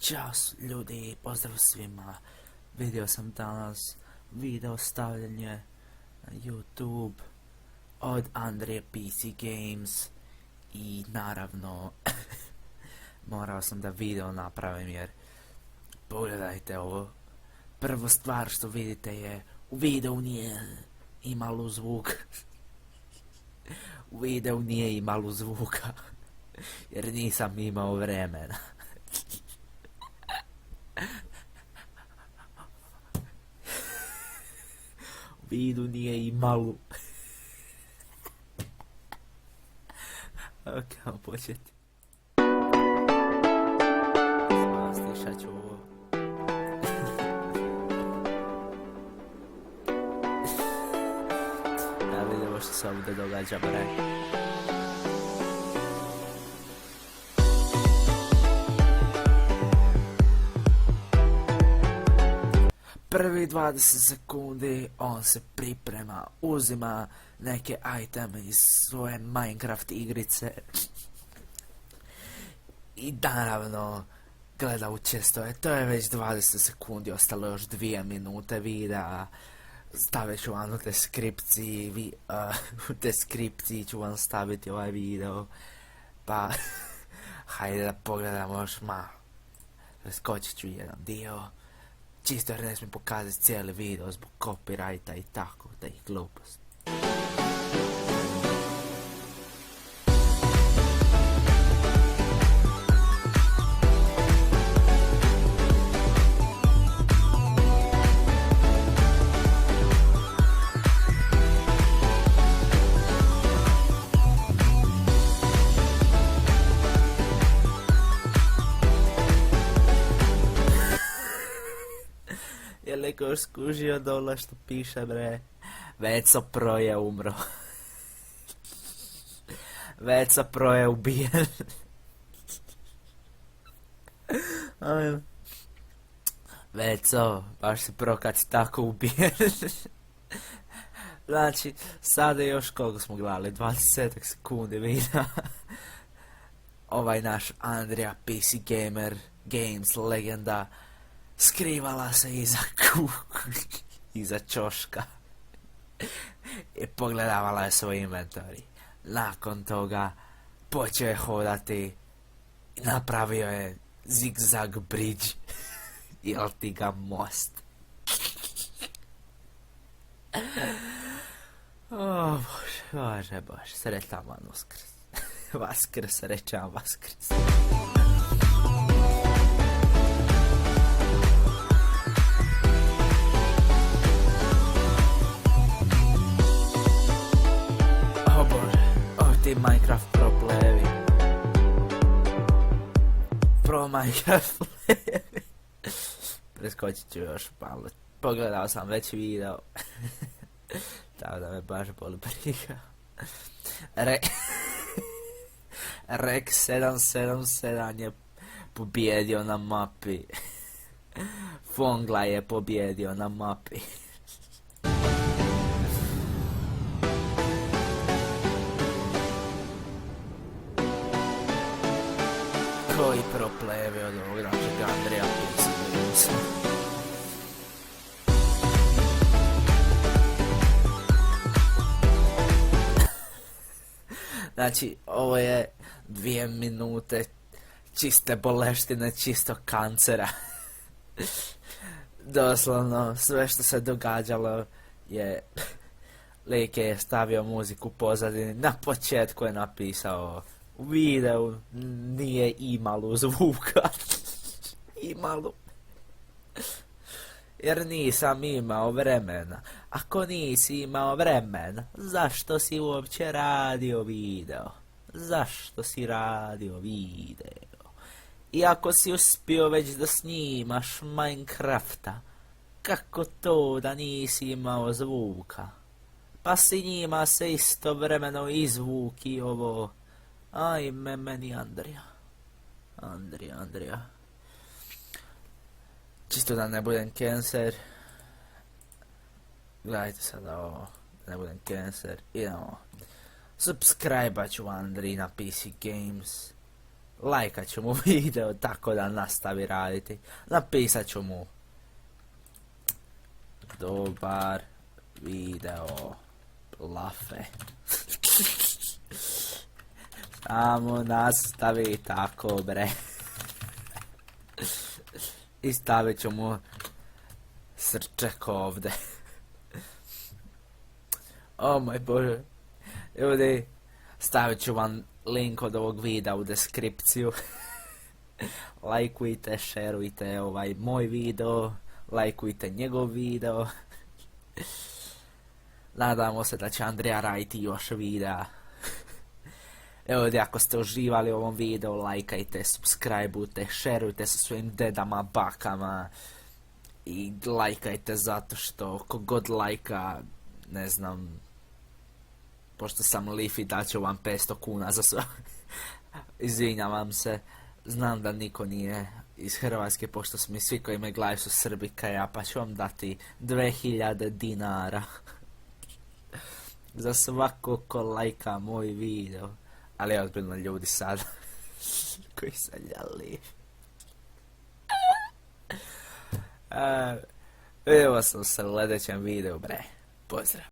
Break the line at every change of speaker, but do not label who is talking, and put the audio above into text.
Ćao ljudi, pozdrav svima. Vidio sam danas video stavljanje na YouTube od Andrije PC Games i naravno morao sam da video napravim jer pogledajte ovo. Prva stvar što vidite je u videu nije imalo zvuk. U videu nije imalo zvuka jer nisam imao vremena. U vidu nije imalo. Ok, ajmo početi. Slišat ću ovo. Da vidimo što se ovdje događa, bre. Prvi 20 sekundi on se priprema, uzima neke iteme iz svoje Majnkraft igrice i naravno gleda učestvuje. To je već 20 sekundi, ostalo još 2 minute videa. Stavit ću vam u deskripciji, u deskripciji ću vam staviti ovaj video, pa hajde da pogledamo još malo. Preskočit ću jedan dio. Čisto jer ne smijem pokazati cijeli video zbog copyrighta i tako, da ih glupost. Je li ko skužio dole što piše, bre? Veco Pro je umro. Veco Pro je ubijen. Veco, baš si pro kad si tako ubijen. Znači, sada još koliko smo gledali, 20 sekundi videa. Ovaj naš Andrija PC Games legenda skrivala se iza ćoška i pogledavala je svoj inventori. Nakon toga počeo je hodati i napravio je zigzag bridge jel ti ga most. O Bože, sretan vam Uskrs. Vaskrs, srećan Vaskrs. Ti Minecraft pro playevi. Pro Minecraft playevi. Preskočit ću još malo. Pogledao sam već video. Tako da me baš boli briga. Rek 777 je pobjedio na mapi. Fongla je pobjedio na mapi. Koji pro playevi od ovog našeg Andrija PC Games. Znači, ovo je 2 minute čiste boleštine, čistog kancera. Doslovno, sve što se događalo je... Lik je stavio muziku u pozadini, na početku je napisao... U videu nije imalo zvuka. Imalo. Jer nisam imao vremena. Ako nisi imao vremena, zašto si uopće radio video? Zašto si radio video? I ako si uspio već da snimaš Majnkrafta, kako to da nisi imao zvuka? Pa si njima se istovremeno i zvuk i ovo... Ajme meni Andrija. Čisto da ne budem cancer. Gledajte sada ovo. Da ne budem cancer. Idemo. Subscribe-a ću Andriji na PC Games. lajkat ću mu video tako da nastavi raditi. Napisat ću mu dobar video lafe. Samo nastavi tako, bre. I stavit ću mu srček ovde. O moj Bože. Ljudi, stavit ću vam link od ovog videa u deskripciju. Lajkujte, šerujte ovaj moj video. Lajkujte njegov video. Nadamo se da će Andrija raditi još videa. Evo ovdje, ako ste uživali u ovom videu, lajkajte, subscribeujte, šerujte sa svojim dedama, bakama. I lajkajte zato što kogod lajka, ne znam, pošto sam Lifi, daću vam 500 kuna za sve. Izvinjavam se, znam da niko nije iz Hrvatske, pošto su mi svi koji me gledaju su Srbi kao ja, pa ću vam dati 2000 dinara. Za svako ko lajka moj video. Ali ozbiljno ljudi sad koji sam ljali. Vidimo se u sljedećem videu, bre. Pozdrav.